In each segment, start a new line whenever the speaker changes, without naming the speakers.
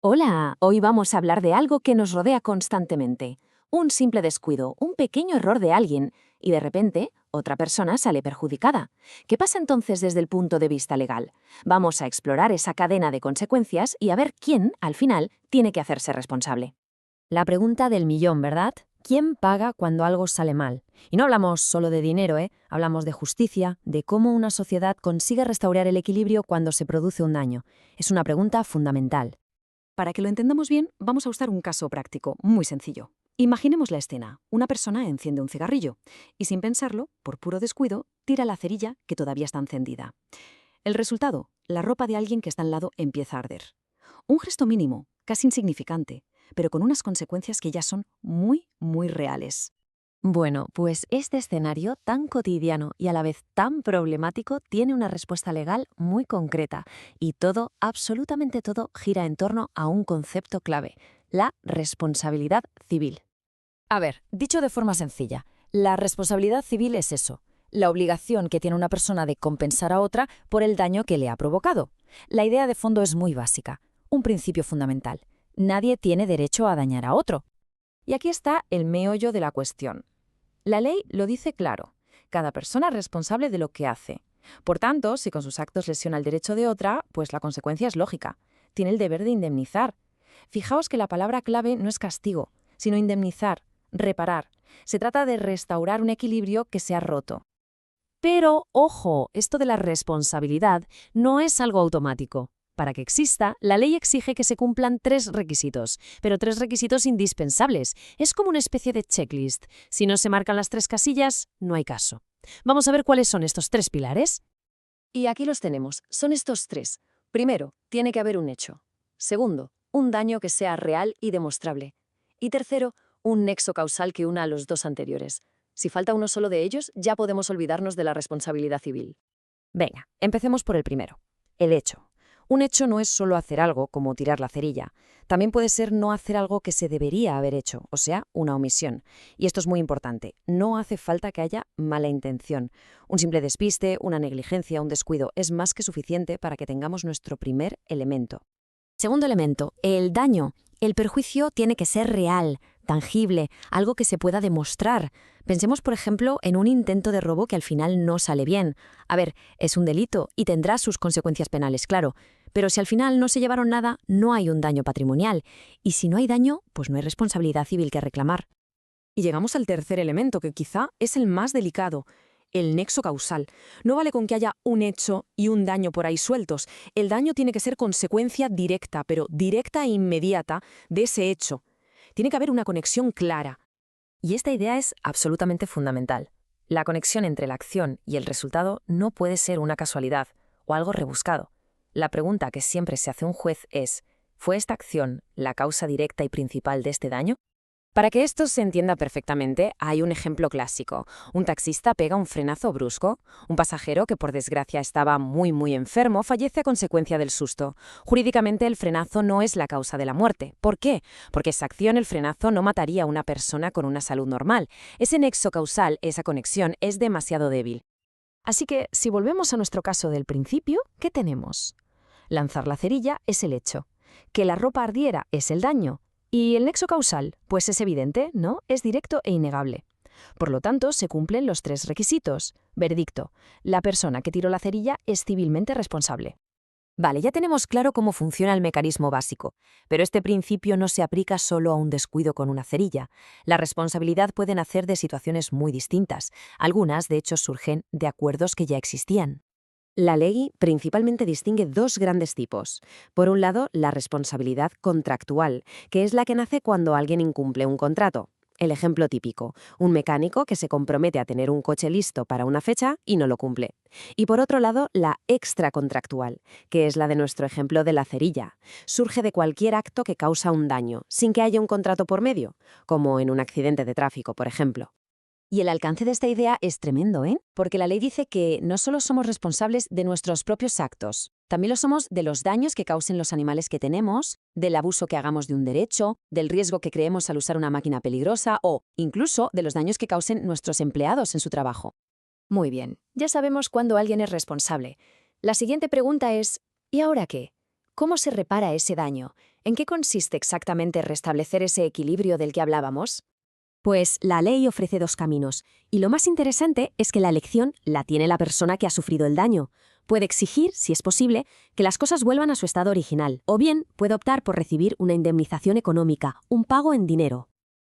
Hola, hoy vamos a hablar de algo que nos rodea constantemente. Un simple descuido, un pequeño error de alguien, y de repente otra persona sale perjudicada. ¿Qué pasa entonces desde el punto de vista legal? Vamos a explorar esa cadena de consecuencias y a ver quién, al final, tiene que hacerse responsable.
La pregunta del millón, ¿verdad? ¿Quién paga cuando algo sale mal? Y no hablamos solo de dinero, ¿eh? Hablamos de justicia, de cómo una sociedad consigue restaurar el equilibrio cuando se produce un daño. Es una pregunta fundamental.
Para que lo entendamos bien, vamos a usar un caso práctico, muy sencillo. Imaginemos la escena. Una persona enciende un cigarrillo y, sin pensarlo, por puro descuido, tira la cerilla que todavía está encendida. El resultado, la ropa de alguien que está al lado empieza a arder. Un gesto mínimo, casi insignificante, pero con unas consecuencias que ya son muy, muy reales.
Bueno, pues este escenario tan cotidiano y a la vez tan problemático tiene una respuesta legal muy concreta y todo, absolutamente todo, gira en torno a un concepto clave, la responsabilidad civil. A ver, dicho de forma sencilla, la responsabilidad civil es eso, la obligación que tiene una persona de compensar a otra por el daño que le ha provocado. La idea de fondo es muy básica, un principio fundamental. Nadie tiene derecho a dañar a otro. Y aquí está el meollo de la cuestión. La ley lo dice claro, cada persona es responsable de lo que hace. Por tanto, si con sus actos lesiona el derecho de otra, pues la consecuencia es lógica. Tiene el deber de indemnizar. Fijaos que la palabra clave no es castigo, sino indemnizar, reparar. Se trata de restaurar un equilibrio que se ha roto. Pero, ojo, esto de la responsabilidad no es algo automático. Para que exista, la ley exige que se cumplan 3 requisitos, pero 3 requisitos indispensables. Es como una especie de checklist. Si no se marcan las 3 casillas, no hay caso. Vamos a ver cuáles son estos 3 pilares.
Y aquí los tenemos, son estos tres. Primero, tiene que haber un hecho. Segundo, un daño que sea real y demostrable. Y tercero, un nexo causal que una a los dos anteriores. Si falta uno solo de ellos, ya podemos olvidarnos de la responsabilidad civil.
Venga, empecemos por el primero. El hecho. Un hecho no es solo hacer algo, como tirar la cerilla. También puede ser no hacer algo que se debería haber hecho, o sea, una omisión. Y esto es muy importante. No hace falta que haya mala intención. Un simple despiste, una negligencia, un descuido es más que suficiente para que tengamos nuestro primer elemento. Segundo elemento, el daño. El perjuicio tiene que ser real, tangible, algo que se pueda demostrar. Pensemos, por ejemplo, en un intento de robo que al final no sale bien. A ver, es un delito y tendrá sus consecuencias penales, claro. Pero si al final no se llevaron nada, no hay un daño patrimonial. Y si no hay daño, pues no hay responsabilidad civil que reclamar.
Y llegamos al tercer elemento, que quizá es el más delicado, el nexo causal. No vale con que haya un hecho y un daño por ahí sueltos. El daño tiene que ser consecuencia directa, pero directa e inmediata, de ese hecho. Tiene que haber una conexión clara.
Y esta idea es absolutamente fundamental. La conexión entre la acción y el resultado no puede ser una casualidad o algo rebuscado. La pregunta que siempre se hace un juez es, ¿fue esta acción la causa directa y principal de este daño? Para que esto se entienda perfectamente, hay un ejemplo clásico. Un taxista pega un frenazo brusco. Un pasajero que por desgracia estaba muy enfermo fallece a consecuencia del susto. Jurídicamente el frenazo no es la causa de la muerte. ¿Por qué? Porque esa acción, el frenazo, no mataría a una persona con una salud normal. Ese nexo causal, esa conexión, es demasiado débil. Así que, si volvemos a nuestro caso del principio, ¿qué tenemos? Lanzar la cerilla es el hecho. Que la ropa ardiera es el daño. ¿Y el nexo causal? Pues es evidente, ¿no? Es directo e innegable. Por lo tanto, se cumplen los 3 requisitos. Veredicto. La persona que tiró la cerilla es civilmente responsable. Vale, ya tenemos claro cómo funciona el mecanismo básico, pero este principio no se aplica solo a un descuido con una cerilla. La responsabilidad puede nacer de situaciones muy distintas. Algunas, de hecho, surgen de acuerdos que ya existían. La ley principalmente distingue dos grandes tipos. Por un lado, la responsabilidad contractual, que es la que nace cuando alguien incumple un contrato. El ejemplo típico, un mecánico que se compromete a tener un coche listo para una fecha y no lo cumple. Y por otro lado, la extracontractual, que es la de nuestro ejemplo de la cerilla. Surge de cualquier acto que causa un daño, sin que haya un contrato por medio, como en un accidente de tráfico, por ejemplo. Y el alcance de esta idea es tremendo, ¿eh? Porque la ley dice que no solo somos responsables de nuestros propios actos, también lo somos de los daños que causen los animales que tenemos, del abuso que hagamos de un derecho, del riesgo que creemos al usar una máquina peligrosa o, incluso, de los daños que causen nuestros empleados en su trabajo. Muy bien, ya sabemos cuándo alguien es responsable. La siguiente pregunta es, ¿y ahora qué? ¿Cómo se repara ese daño?
¿En qué consiste exactamente restablecer ese equilibrio del que hablábamos?
Pues la ley ofrece dos caminos, y lo más interesante es que la elección la tiene la persona que ha sufrido el daño. Puede exigir, si es posible, que las cosas vuelvan a su estado original, o bien puede optar por recibir una indemnización económica, un pago en dinero.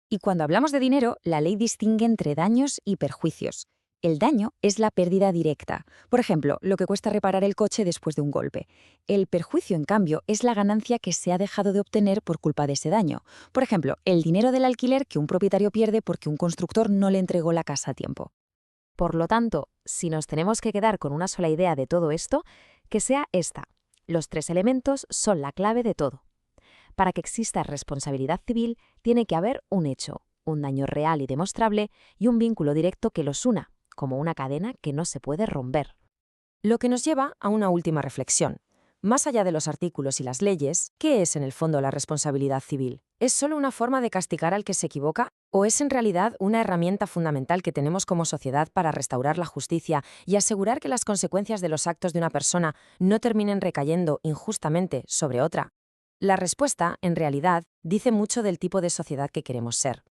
Y cuando hablamos de dinero, la ley distingue entre daños y perjuicios. El daño es la pérdida directa, por ejemplo, lo que cuesta reparar el coche después de un golpe. El perjuicio, en cambio, es la ganancia que se ha dejado de obtener por culpa de ese daño. Por ejemplo, el dinero del alquiler que un propietario pierde porque un constructor no le entregó la casa a tiempo.
Por lo tanto, si nos tenemos que quedar con una sola idea de todo esto, que sea esta. Los tres elementos son la clave de todo. Para que exista responsabilidad civil, tiene que haber un hecho, un daño real y demostrable y un vínculo directo que los una, como una cadena que no se puede romper.
Lo que nos lleva a una última reflexión. Más allá de los artículos y las leyes, ¿qué es en el fondo la responsabilidad civil? ¿Es solo una forma de castigar al que se equivoca? ¿O es en realidad una herramienta fundamental que tenemos como sociedad para restaurar la justicia y asegurar que las consecuencias de los actos de una persona no terminen recayendo injustamente sobre otra? La respuesta, en realidad, dice mucho del tipo de sociedad que queremos ser.